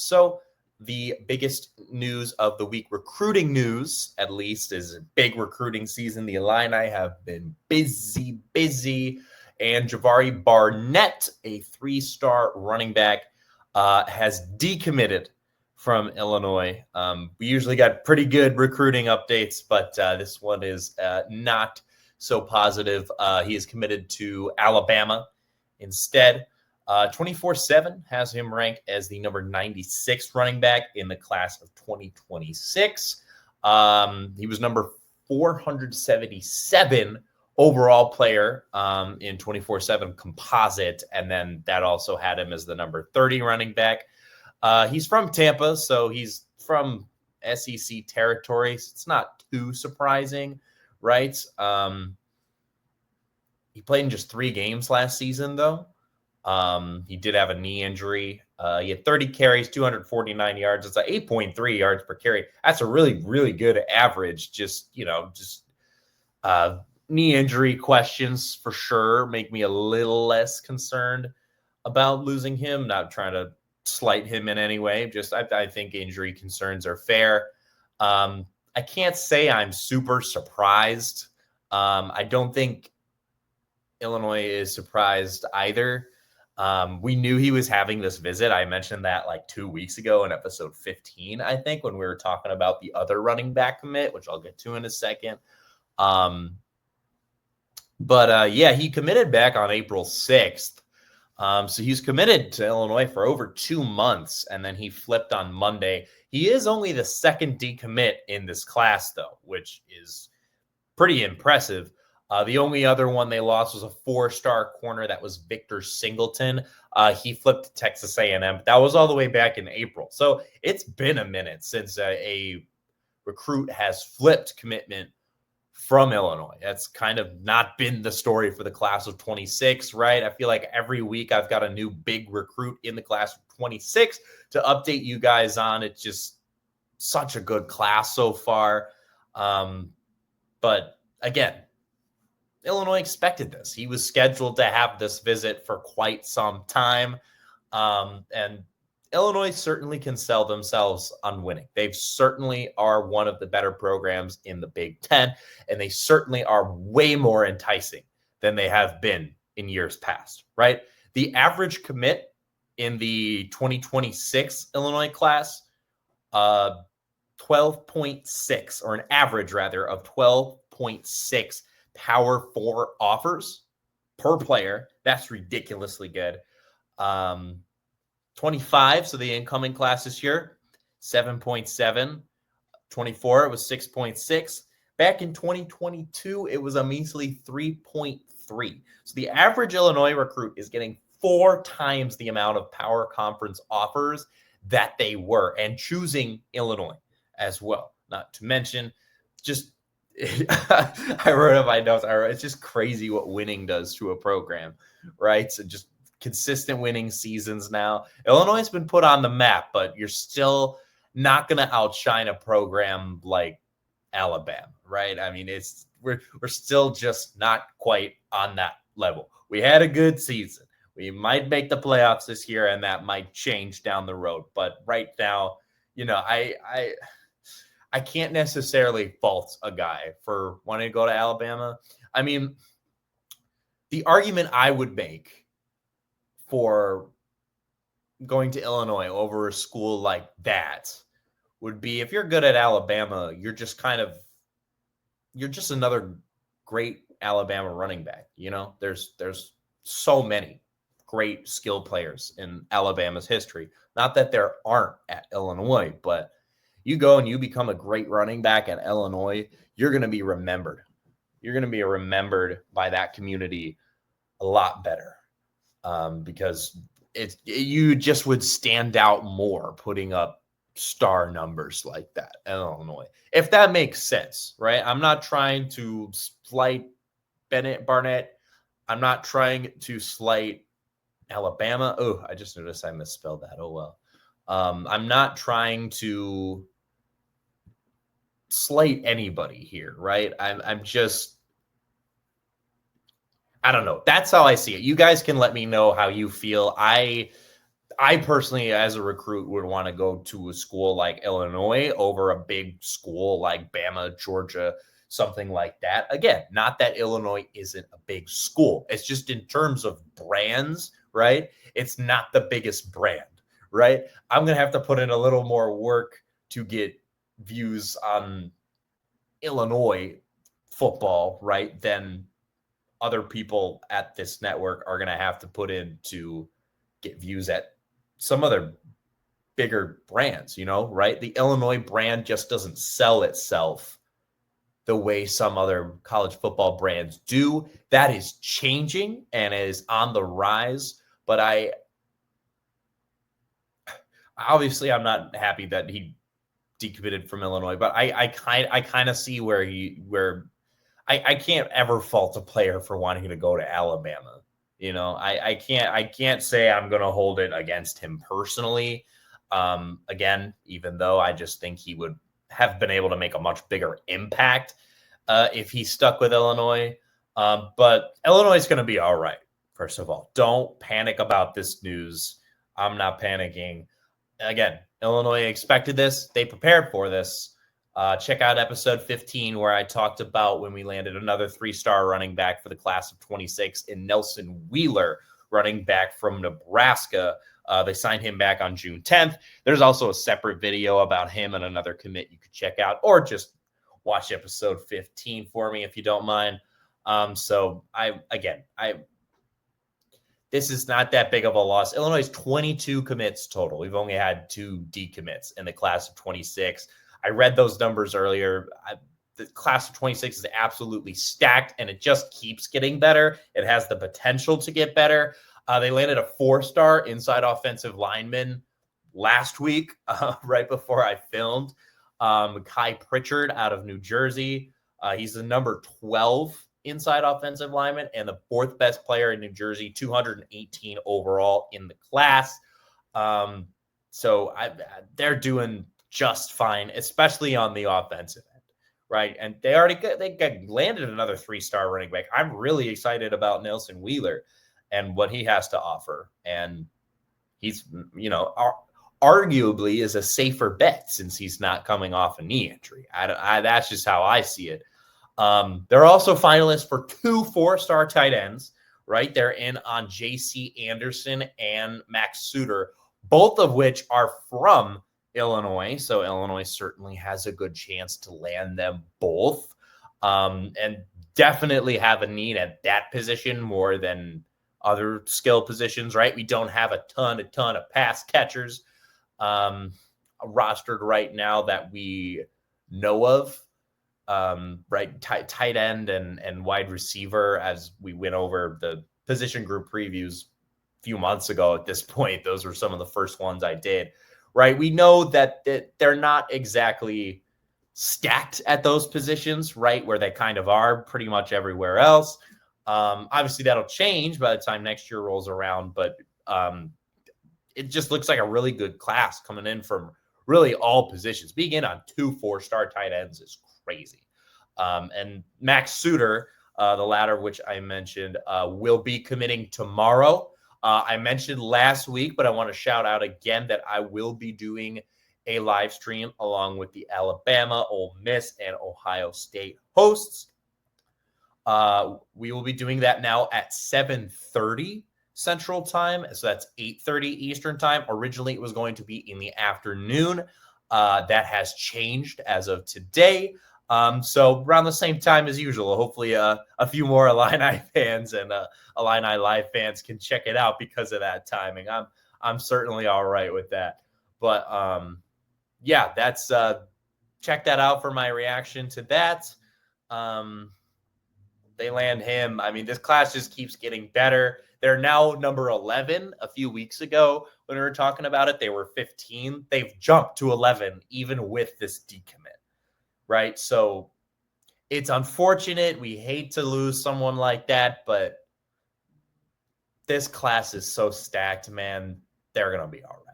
So the biggest news of the week, recruiting news, at least, is a big recruiting season. The Illini have been busy. And Javari Barnett, a 3-star running back, has decommitted from Illinois. We usually got pretty good recruiting updates, but this one is not so positive. He is committed to Alabama instead. 24/7 has him ranked as the number 96 running back in the class of 2026. He was number 477 overall player in 24/7 composite, and then that also had him as the number 30 running back. He's from Tampa, so he's from SEC territory. So it's not too surprising, right? He played in just 3 games last season, though. He did have a knee injury. He had 30 carries, 249 yards. It's 8.3 yards per carry. That's a really, really good average. Knee injury questions for sure make me a little less concerned about losing him. Not trying to slight him in any way. Just I think injury concerns are fair. I can't say I'm super surprised. I don't think Illinois is surprised either. We knew he was having this visit. I mentioned that like 2 weeks ago in episode 15, I think, when we were talking about the other running back commit, which I'll get to in a second. He committed back on April 6th. So he's committed to Illinois for over 2 months, and then he flipped on Monday. He is only the second decommit in this class, though, which is pretty impressive. The only other one they lost was a 4-star corner. That was Victor Singleton. He flipped to Texas A&M. That was all the way back in April. So it's been a minute since a recruit has flipped commitment from Illinois. That's kind of not been the story for the class of 26, right? I feel like every week I've got a new big recruit in the class of 26 to update you guys on. It's just such a good class so far. But again, Illinois expected this. He was scheduled to have this visit for quite some time. And Illinois certainly can sell themselves on winning. They certainly are one of the better programs in the Big Ten, and they certainly are way more enticing than they have been in years past, right? The average commit in the 2026 Illinois class, 12.6, or an average rather of 12.6 Power 4 offers per player. That's ridiculously good. 25, so the incoming class this year, 7.7. 24, it was 6.6. Back in 2022, it was a measly 3.3. So the average Illinois recruit is getting 4 times the amount of power conference offers that they were, and choosing Illinois as well. Not to mention, just I wrote in my notes, it's just crazy what winning does to a program, right? So just consistent winning seasons now. Illinois has been put on the map, but you're still not going to outshine a program like Alabama, right? I mean, we're still just not quite on that level. We had a good season. We might make the playoffs this year, and that might change down the road. But right now, I can't necessarily fault a guy for wanting to go to Alabama. I mean, the argument I would make for going to Illinois over a school like that would be, if you're good at Alabama, you're just another great Alabama running back. There's so many great skill players in Alabama's history. Not that there aren't at Illinois, but you go and you become a great running back at Illinois, you're going to be remembered. You're going to be remembered by that community a lot better, because you just would stand out more putting up star numbers like that at Illinois, if that makes sense, right? I'm not trying to slight Barnett. I'm not trying to slight Alabama. Oh, I just noticed I misspelled that. Oh, well. I'm not trying to slight anybody here, right? I'm just, I don't know. That's how I see it. You guys can let me know how you feel. I I personally, as a recruit, would want to go to a school like Illinois over a big school like Bama, Georgia, something like that. Again, not that Illinois isn't a big school. It's just in terms of brands, right? It's not the biggest brand, right? I'm going to have to put in a little more work to get views on Illinois football, right? Than other people at this network are going to have to put in to get views at some other bigger brands, right? The Illinois brand just doesn't sell itself the way some other college football brands do. That is changing and is on the rise. But I'm not happy that he decommitted from Illinois, but I kind of see where I can't ever fault a player for wanting to go to Alabama. I can't say I'm going to hold it against him personally. Again, even though I just think he would have been able to make a much bigger impact if he stuck with Illinois. But Illinois is going to be all right. First of all, don't panic about this news. I'm not panicking. Again, Illinois expected this. They prepared for this. Check out episode 15, where I talked about when we landed another 3-star running back for the class of 26 in Nelson Wheeler, running back from Nebraska. They signed him back on June 10th. There's also a separate video about him and another commit you could check out, or just watch episode 15 for me if you don't mind. This is not that big of a loss. Illinois 22 commits total. We've only had 2 decommits in the class of 26. I read those numbers earlier. The class of 26 is absolutely stacked, and it just keeps getting better. It has the potential to get better. They landed a 4-star inside offensive lineman last week, right before I filmed. Kai Pritchard out of New Jersey. He's the number 12 inside offensive lineman and the 4th best player in New Jersey, 218 overall in the class. They're doing just fine, especially on the offensive end, right? And they landed another 3-star running back. I'm really excited about Nelson Wheeler and what he has to offer. And he's, arguably is a safer bet since he's not coming off a knee injury. That's just how I see it. They're also finalists for 2 4-star tight ends, right? They're in on J.C. Anderson and Max Suter, both of which are from Illinois. So Illinois certainly has a good chance to land them both, and definitely have a need at that position more than other skill positions, right? We don't have a ton of pass catchers rostered right now that we know of. Right, tight end and wide receiver, as we went over the position group previews a few months ago. At this point, those were some of the first ones I did. Right, we know that they're not exactly stacked at those positions, right, where they kind of are pretty much everywhere else. Obviously, that'll change by the time next year rolls around, but it just looks like a really good class coming in from really all positions. Being in on 2 4-star tight ends is crazy. And Max Suter, the latter of which I mentioned, will be committing tomorrow. I mentioned last week, but I want to shout out again that I will be doing a live stream along with the Alabama, Ole Miss, and Ohio State hosts. We will be doing that now at 7:30 Central Time. So that's 8:30 Eastern Time. Originally, it was going to be in the afternoon. That has changed as of today. So around the same time as usual. Hopefully a few more Illini fans and Illini Live fans can check it out because of that timing. I'm certainly all right with that. But yeah, that's check that out for my reaction to that. They land him. I mean, this class just keeps getting better. They're now number 11. A few weeks ago when we were talking about it, they were 15. They've jumped to 11 even with this decommit, right? So it's unfortunate. We hate to lose someone like that, but this class is so stacked, man. They're going to be all right.